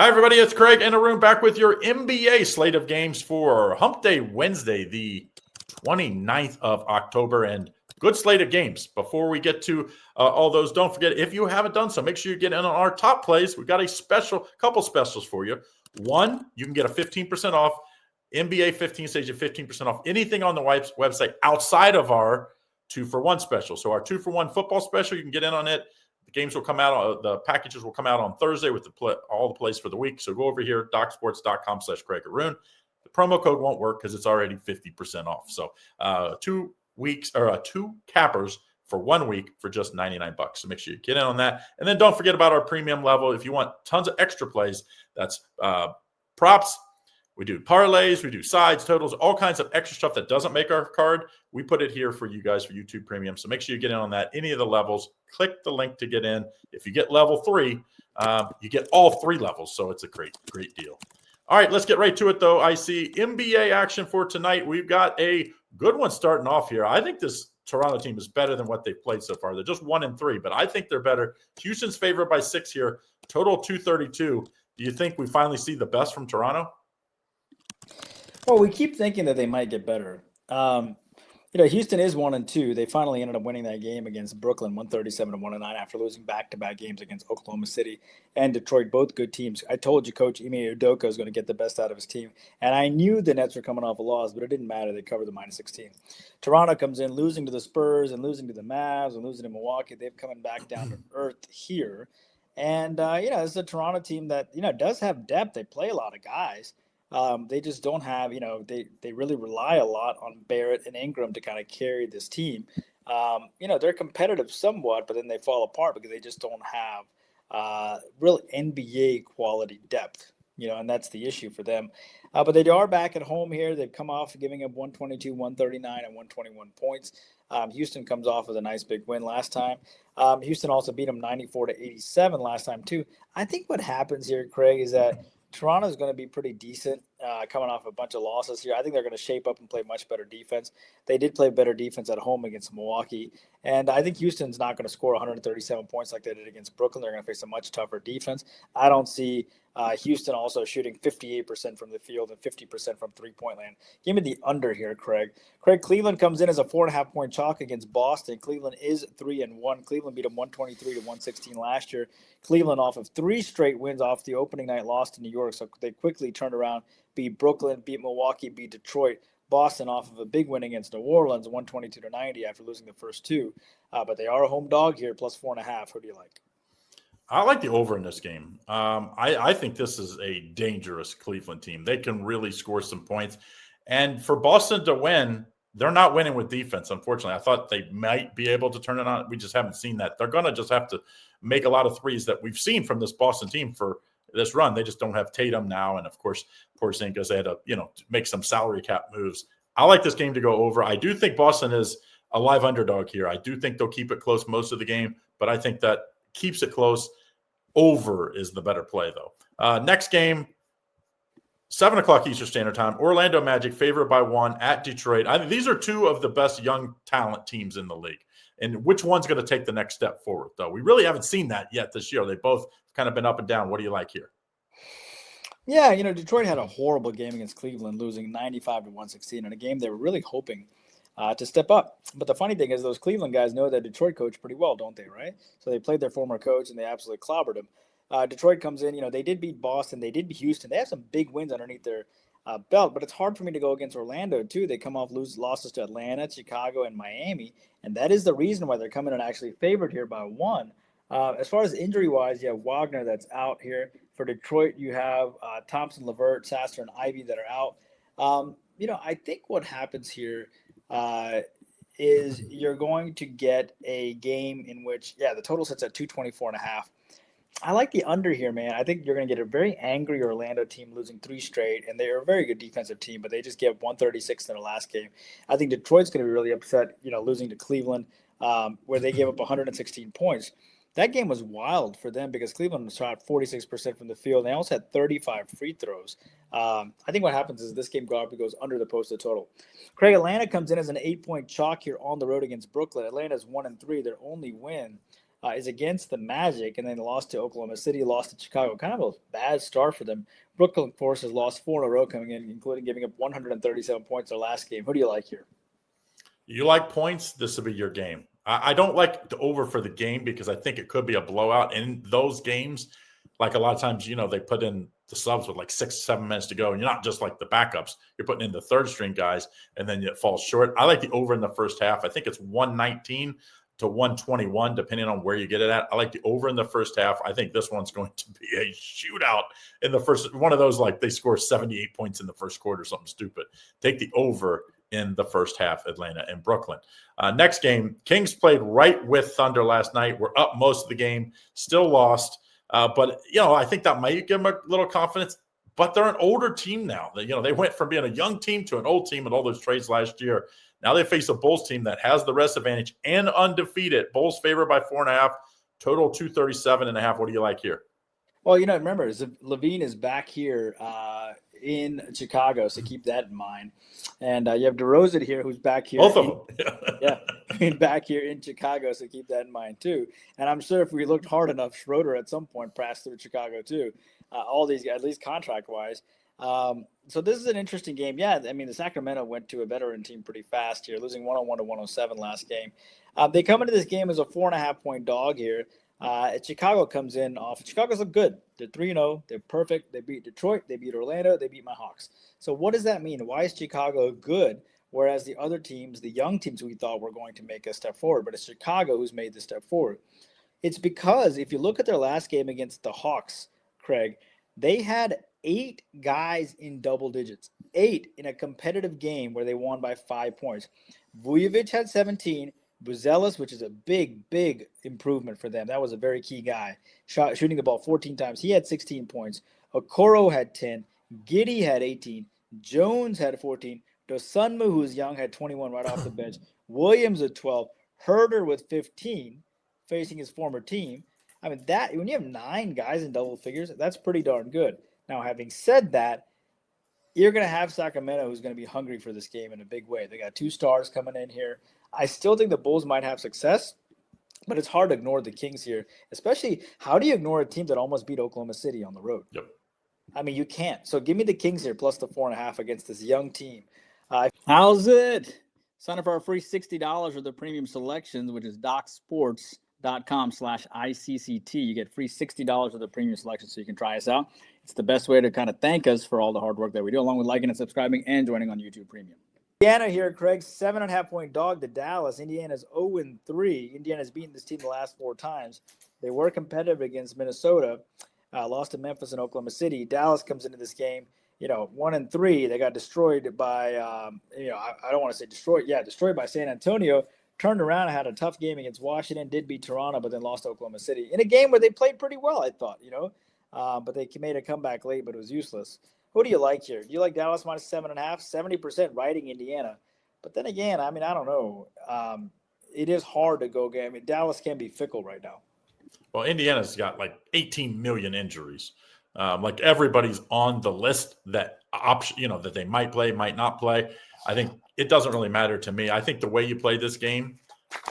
Hi, everybody. It's Craig and Arun back with your NBA slate of games for Hump Day Wednesday, the 29th of October. And good slate of games. Before we get to all those, don't forget, if you haven't done so, make sure you get in on our top plays. We've got a couple specials for you. One, you can get a 15% off. NBA 15 saves you 15% off anything on the website outside of our 2-for-1 special. So our 2-for-1 football special, you can get in on it. The games will come out, the packages will come out on Thursday with all the plays for the week. So go over here, docsports.com/Craig Arun. The promo code won't work because it's already 50% off. So 2 weeks or 2 cappers for 1 week for just $99. So make sure you get in on that. And then don't forget about our premium level. If you want tons of extra plays, that's props. We do parlays, we do sides, totals, all kinds of extra stuff that doesn't make our card. We put it here for you guys for YouTube Premium. So make sure you get in on that. Any of the levels, click the link to get in. If you get level 3, you get all 3 levels. So it's a great, great deal. All right, let's get right to it, though. I see NBA action for tonight. We've got a good one starting off here. I think this Toronto team is better than what they've played so far. They're just 1-3, but I think they're better. Houston's favored by 6 here, total 232. Do you think we finally see the best from Toronto? Well, we keep thinking that they might get better. Houston is 1-2. They finally ended up winning that game against Brooklyn, 137-109, after losing back-to-back games against Oklahoma City and Detroit, both good teams. I told you, Coach Ime Udoka is going to get the best out of his team, and I knew the Nets were coming off a loss, but it didn't matter. They covered the -16. Toronto comes in losing to the Spurs and losing to the Mavs and losing to Milwaukee. They've coming back down to earth here, and this is a Toronto team that does have depth. They play a lot of guys. They just don't have, they really rely a lot on Barrett and Ingram to kind of carry this team. They're competitive somewhat, but then they fall apart because they just don't have real NBA quality depth, and that's the issue for them. But they are back at home here. They've come off giving up 122, 139, and 121 points. Houston comes off with a nice big win last time. Houston also beat them 94-87 last time, too. I think what happens here, Craig, is that Toronto is going to be pretty decent coming off a bunch of losses here. I think they're going to shape up and play much better defense. They did play better defense at home against Milwaukee. And I think Houston's not going to score 137 points like they did against Brooklyn. They're going to face a much tougher defense. I don't see Houston also shooting 58% from the field and 50% from three-point land. Give me the under here, Craig. Cleveland comes in as a 4.5-point chalk against Boston. Cleveland is 3-1. Cleveland beat them 123-116 last year. Cleveland off of 3 straight wins off the opening night loss to New York. So they quickly turned around, beat Brooklyn, beat Milwaukee, beat Detroit. Boston off of a big win against New Orleans, 122-90 after losing the first 2. But they are a home dog here, plus 4.5. Who do you like? I like the over in this game. I think this is a dangerous Cleveland team. They can really score some points. And for Boston to win, they're not winning with defense, unfortunately. I thought they might be able to turn it on. We just haven't seen that. They're going to just have to make a lot of threes that we've seen from this Boston team for this run. They just don't have Tatum now. And, of course, Porzingis, they had to, make some salary cap moves. I like this game to go over. I do think Boston is a live underdog here. I do think they'll keep it close most of the game, but I think that keeps it close. Over is the better play, though. Next game, 7 o'clock Eastern Standard Time. Orlando Magic favored by 1 at Detroit. I think these are 2 of the best young talent teams in the league. And which one's going to take the next step forward, though? We really haven't seen that yet this year. They both kind of been up and down. What do you like here? Yeah, Detroit had a horrible game against Cleveland, losing 95-116 in a game they were really hoping to step up. But the funny thing is those Cleveland guys know that Detroit coach pretty well, don't they, right? So they played their former coach, and they absolutely clobbered him. Detroit comes in, they did beat Boston. They did beat Houston. They have some big wins underneath their belt, but it's hard for me to go against Orlando, too. They come off losses to Atlanta, Chicago, and Miami, and that is the reason why they're coming in actually favored here by 1. As far as injury-wise, you have Wagner that's out here. For Detroit, you have Thompson, LeVert, Sasser, and Ivy that are out. I think what happens here is you're going to get a game in which, the total sits at 224.5. I like the under here, man. I think you're going to get a very angry Orlando team losing 3 straight, and they are a very good defensive team, but they just gave 136 in their last game. I think Detroit's going to be really upset, losing to Cleveland, where they gave up 116 points. That game was wild for them because Cleveland shot 46% from the field. They also had 35 free throws. I think what happens is this game goes under the posted total. Craig, Atlanta comes in as an 8-point chalk here on the road against Brooklyn. Atlanta's 1-3. Their only win is against the Magic, and then lost to Oklahoma City, lost to Chicago. Kind of a bad start for them. Brooklyn, of course, has lost 4 in a row coming in, including giving up 137 points their last game. Who do you like here? You like points? This will be your game. I don't like the over for the game because I think it could be a blowout. In those games, like a lot of times, they put in the subs with like 6-7 minutes to go, and you're not just like the backups. You're putting in the third string guys, and then it falls short. I like the over in the first half. I think it's 119 to 121, depending on where you get it at. I like the over in the first half. I think this one's going to be a shootout in the first. One of those, like they score 78 points in the first quarter, something stupid. Take the over in the first half, Atlanta and Brooklyn. Next game, Kings played right with Thunder last night. We're up most of the game, still lost. But I think that might give them a little confidence. But they're an older team now. They went from being a young team to an old team with all those trades last year. Now they face a Bulls team that has the rest advantage and undefeated. Bulls favored by 4.5, total 237.5. What do you like here? Well, remember, Levine is back here in Chicago, so keep that in mind. And you have DeRozan here, who's back here. Both of them. Yeah, back here in Chicago, so keep that in mind too. And I'm sure if we looked hard enough, Schroeder at some point passed through Chicago too. All these guys, at least contract-wise. So this is an interesting game. Yeah, I mean, the Sacramento went to a veteran team pretty fast here, losing 101 to 107 last game. They come into this game as a 4.5-point dog here. Chicago comes in off. Chicago's look good. They're 3-0. They're perfect. They beat Detroit. They beat Orlando. They beat my Hawks. So what does that mean? Why is Chicago good, whereas the other teams, the young teams we thought were going to make a step forward, but it's Chicago who's made the step forward? It's because if you look at their last game against the Hawks, Craig, they had 8 guys in double digits. 8 in a competitive game where they won by 5 points. Vujovic had 17. Buzelis, which is a big improvement for them. That was a very key guy. Shooting the ball 14 times. He had 16 points. Okoro had 10. Giddey had 18. Jones had 14. Dosunmu, who's young, had 21 right off the bench. Williams at 12. Herder with 15, facing his former team. I mean, that when you have 9 guys in double figures, that's pretty darn good. Now, having said that, you're going to have Sacramento who's going to be hungry for this game in a big way. They got 2 stars coming in here. I still think the Bulls might have success, but it's hard to ignore the Kings here, especially how do you ignore a team that almost beat Oklahoma City on the road? Yep. I mean, you can't. So give me the Kings here plus the 4.5 against this young team. How's it? Sign up for our free $60 of the premium selections, which is docsports.com/ICCT. You get free $60 of the premium selection so you can try us out. It's the best way to kind of thank us for all the hard work that we do, along with liking and subscribing and joining on YouTube Premium. Indiana here, Craig, 7.5-point dog to Dallas. Indiana's 0-3. Indiana's beaten this team the last 4 times. They were competitive against Minnesota, lost to Memphis and Oklahoma City. Dallas comes into this game, 1-3. They got destroyed by, I don't want to say destroyed. Yeah, destroyed by San Antonio. Turned around and had a tough game against Washington. Did beat Toronto, but then lost to Oklahoma City in a game where they played pretty well, I thought. But they made a comeback late, but it was useless. Who do you like here? Do you like Dallas minus 7.5? 70% riding Indiana. But then again, I mean, I don't know. It is hard to go. I mean, Dallas can be fickle right now. Well, Indiana's got like 18 million injuries. Like everybody's on the list that that they might play, might not play. I think it doesn't really matter to me. I think the way you play this game,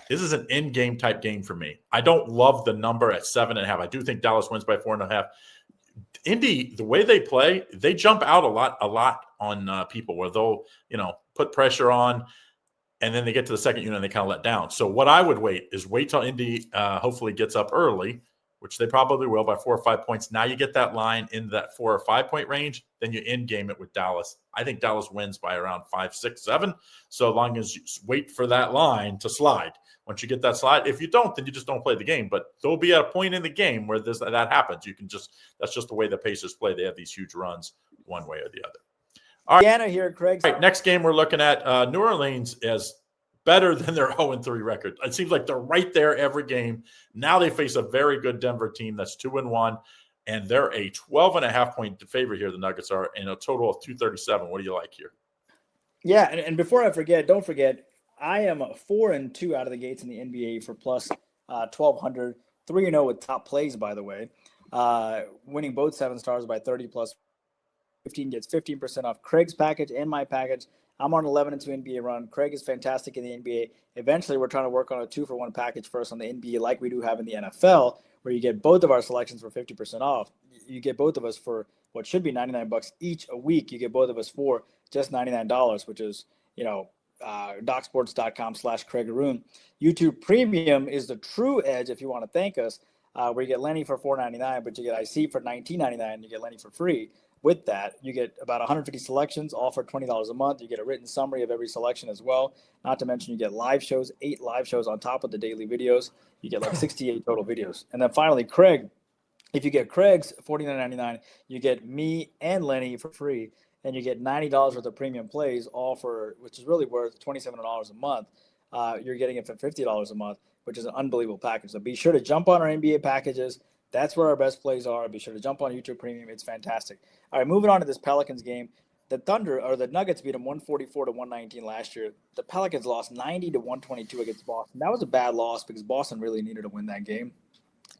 this is an in-game type game for me. I don't love the number at 7.5. I do think Dallas wins by 4.5. Indy, the way they play, they jump out a lot on people where they'll, put pressure on, and then they get to the second unit and they kind of let down. So what I would wait till Indy hopefully gets up early, which they probably will by 4 or 5 points. Now you get that line in that 4 or 5 point range, then you end game it with Dallas. I think Dallas wins by around 5, 6, 7. So long as you wait for that line to slide. Once you get that slide, if you don't, then you just don't play the game. But there'll be a point in the game where that happens. That's just the way the Pacers play. They have these huge runs one way or the other. All right, Indiana here, Craig. All right, next game we're looking at, New Orleans is better than their 0-3 record. It seems like they're right there every game. Now they face a very good Denver team that's 2-1, and they're a 12.5-point favorite here, the Nuggets are, and a total of 237. What do you like here? Yeah, and before I forget, don't forget, I am 4-2 out of the gates in the NBA for plus 1,200. 3-0 with top plays, by the way. Winning both 7 stars by 30 plus 15 gets 15% off Craig's package and my package. I'm on 11-2 NBA run. Craig is fantastic in the NBA. Eventually, we're trying to work on a 2-for-1 package first on the NBA, like we do have in the NFL, where you get both of our selections for 50% off. You get both of us for what should be $99 each a week. You get both of us for just $99, which is, docsports.com/Craig Arun. YouTube Premium is the true edge if you want to thank us, where you get Lenny for $4.99, but you get IC for $19.99. You get Lenny for free. With that, you get about 150 selections, all for $20 a month. You get a written summary of every selection as well. Not to mention you get live shows, 8 live shows on top of the daily videos. You get like 68 total videos. And then finally, Craig, if you get Craig's $49.99, you get me and Lenny for free. And you get $90 worth of premium plays, all for, which is really worth $27 a month. You're getting it for $50 a month, which is an unbelievable package. So be sure to jump on our NBA packages. That's where our best plays are. Be sure to jump on YouTube Premium. It's fantastic. All right, moving on to this Pelicans game. The Nuggets beat them 144-119 last year. The Pelicans lost 90-122 against Boston. That was a bad loss because Boston really needed to win that game.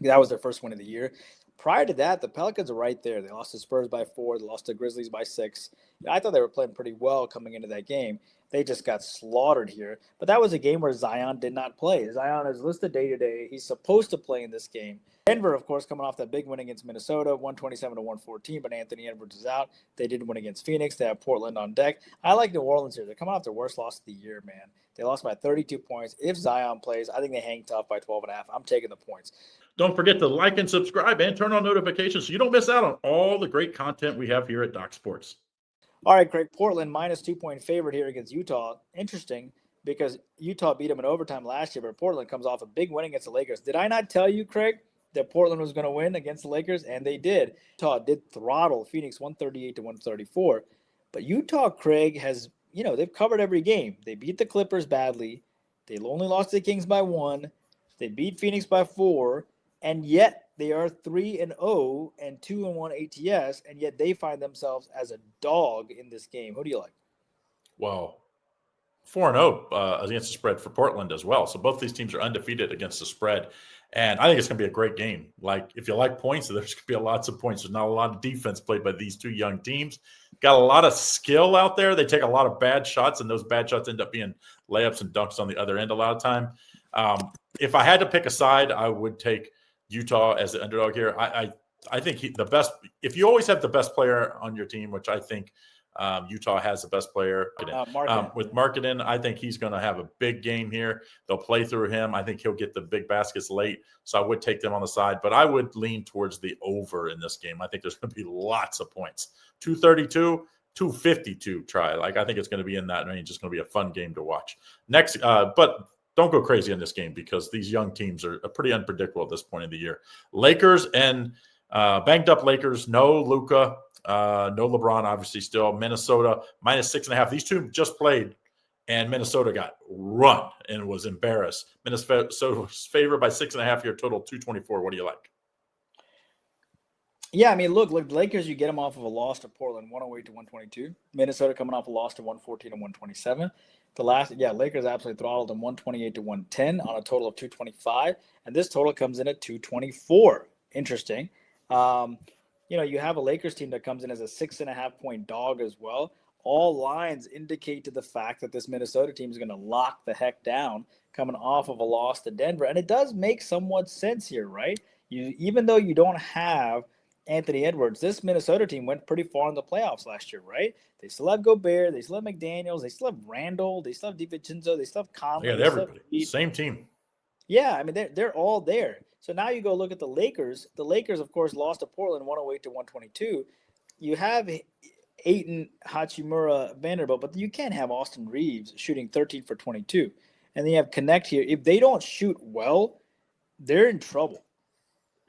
That was their first win of the year. Prior to that, the Pelicans are right there. They lost to Spurs by 4. They lost to Grizzlies by 6. I thought they were playing pretty well coming into that game. They just got slaughtered here. But that was a game where Zion did not play. Zion is listed day-to-day. He's supposed to play in this game. Denver, of course, coming off that big win against Minnesota, 127-114, but Anthony Edwards is out. They did win against Phoenix. They have Portland on deck. I like New Orleans here. They're coming off their worst loss of the year, man. They lost by 32 points. If Zion plays, I think they hang tough by 12.5. I'm taking the points. Don't forget to like and subscribe and turn on notifications so you don't miss out on all the great content we have here at Doc Sports. All right, Craig, Portland minus 2-point favorite here against Utah. Interesting because Utah beat them in overtime last year, but Portland comes off a big win against the Lakers. Did I not tell you, Craig, that Portland was going to win against the Lakers? And they did. Utah did throttle Phoenix 138-134. But Utah, Craig, has, they've covered every game. They beat the Clippers badly. They only lost to the Kings by 1. They beat Phoenix by 4. And yet they are 3-0 and 2-1 ATS, and yet they find themselves as a dog in this game. Who do you like? Well, 4-0 against the spread for Portland as well. So both these teams are undefeated against the spread. And I think it's going to be a great game. Like, if you like points, there's going to be lots of points. There's not a lot of defense played by these two young teams. Got a lot of skill out there. They take a lot of bad shots, and those bad shots end up being layups and dunks on the other end a lot of time. If I had to pick a side, I would take Utah as the underdog here. I think the best, if you always have the best player on your team, which I think Utah has the best player. With Marketing, I think he's going to have a big game here. They'll play through him. I think he'll get the big baskets late. So I would take them on the side, but I would lean towards the over in this game. I think there's going to be lots of points. 232, 252 try. Like, I think it's going to be in that range. It's going to be a fun game to watch. Next, but don't go crazy in this game because these young teams are pretty unpredictable at this point in the year. Lakers and banged up Lakers. No Luka, no LeBron, obviously still. Minnesota minus 6.5. These two just played, and Minnesota got run and was embarrassed. Minnesota's favored by 6.5 here, total 224. What do you like? Yeah, I mean, look, Lakers, you get them off of a loss to Portland, 108-122. Minnesota coming off a loss to 114-127. Lakers absolutely throttled them 128-110 on a total of 225. And this total comes in at 224. Interesting. You have a Lakers team that comes in as a 6.5-point dog as well. All lines indicate to the fact that this Minnesota team is going to lock the heck down coming off of a loss to Denver. And it does make somewhat sense here, right? Even though you don't have Anthony Edwards, this Minnesota team went pretty far in the playoffs last year, right? They still have Gobert, they still have McDaniels, they still have Randall, they still have DiVincenzo, they still have Conley. Yeah, everybody. Same team. Yeah, I mean, they're all there. So now you go look at the Lakers. The Lakers, of course, lost to Portland 108-122. You have Ayton, Hachimura, Vanderbilt, but you can't have Austin Reeves shooting 13 for 22. And then you have Connect here. If they don't shoot well, they're in trouble.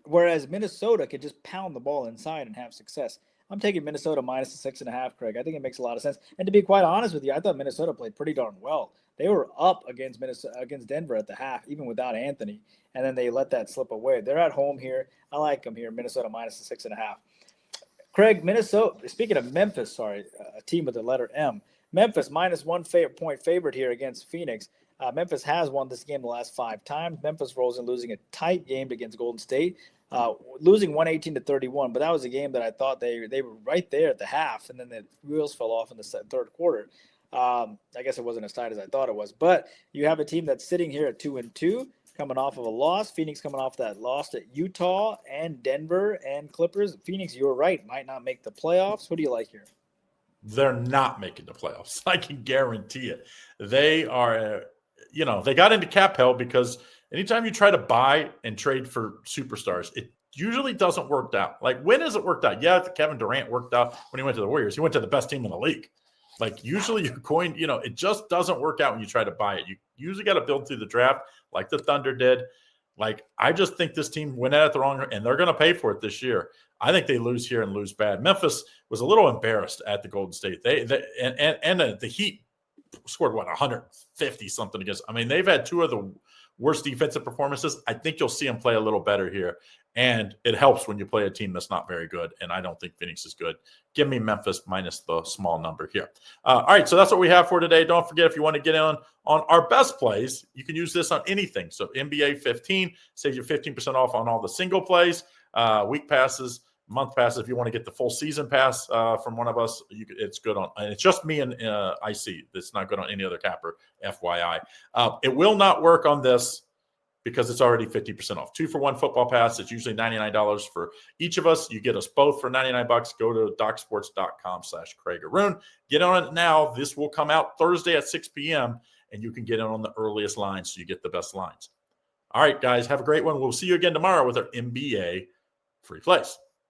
Whereas Minnesota could just pound the ball inside and have success. I'm taking Minnesota minus the 6.5, Craig. I think it makes a lot of sense. And to be quite honest with you, I thought Minnesota played pretty darn well. They were up against Denver at the half, even without Anthony, and then they let that slip away. They're at home here. I like them here. Minnesota minus the 6.5. Craig, Minnesota. Speaking of Memphis, a team with the letter M. Memphis minus 1 point favorite here against Phoenix. Memphis has won this game the last 5 times. Memphis rolls in losing a tight game against Golden State, losing 118-31. But that was a game that I thought they were right there at the half, and then the wheels fell off in the third quarter. I guess it wasn't as tight as I thought it was. But you have a team that's sitting here at 2-2, coming off of a loss. Phoenix coming off that loss at Utah and Denver and Clippers. Phoenix, you were right, might not make the playoffs. What do you like here? They're not making the playoffs. I can guarantee it. They are, they got into cap hell because anytime you try to buy and trade for superstars, it usually doesn't work out. Like, when has it worked out? Yeah, Kevin Durant worked out when he went to the Warriors. He went to the best team in the league. Like, usually your coin, it just doesn't work out when you try to buy it. You usually got to build through the draft like the Thunder did. Like, I just think this team went at it the wrong, and they're going to pay for it this year. I think they lose here and lose bad. Memphis was a little embarrassed at the Golden State. The Heat scored 150 something against. I mean, they've had 2 of the worst defensive performances. I think you'll see them play a little better here, and it helps when you play a team that's not very good. And I don't think Phoenix is good. Give me Memphis minus the small number here. All right, so that's what we have for today. Don't forget, if you want to get in on our best plays, you can use this on anything. So NBA 15 saves you 15% off on all the single plays, week passes, month passes. If you want to get the full season pass from one of us, it's good on. And it's just me and IC. It's not good on any other capper, FYI. It will not work on this because it's already 50% off. 2-for-1 football pass. It's usually $99 for each of us. You get us both for $99. Go to docsports.com/Craig Arun. Get on it now. This will come out Thursday at 6 p.m., and you can get in on the earliest lines so you get the best lines. All right, guys, have a great one. We'll see you again tomorrow with our NBA free plays.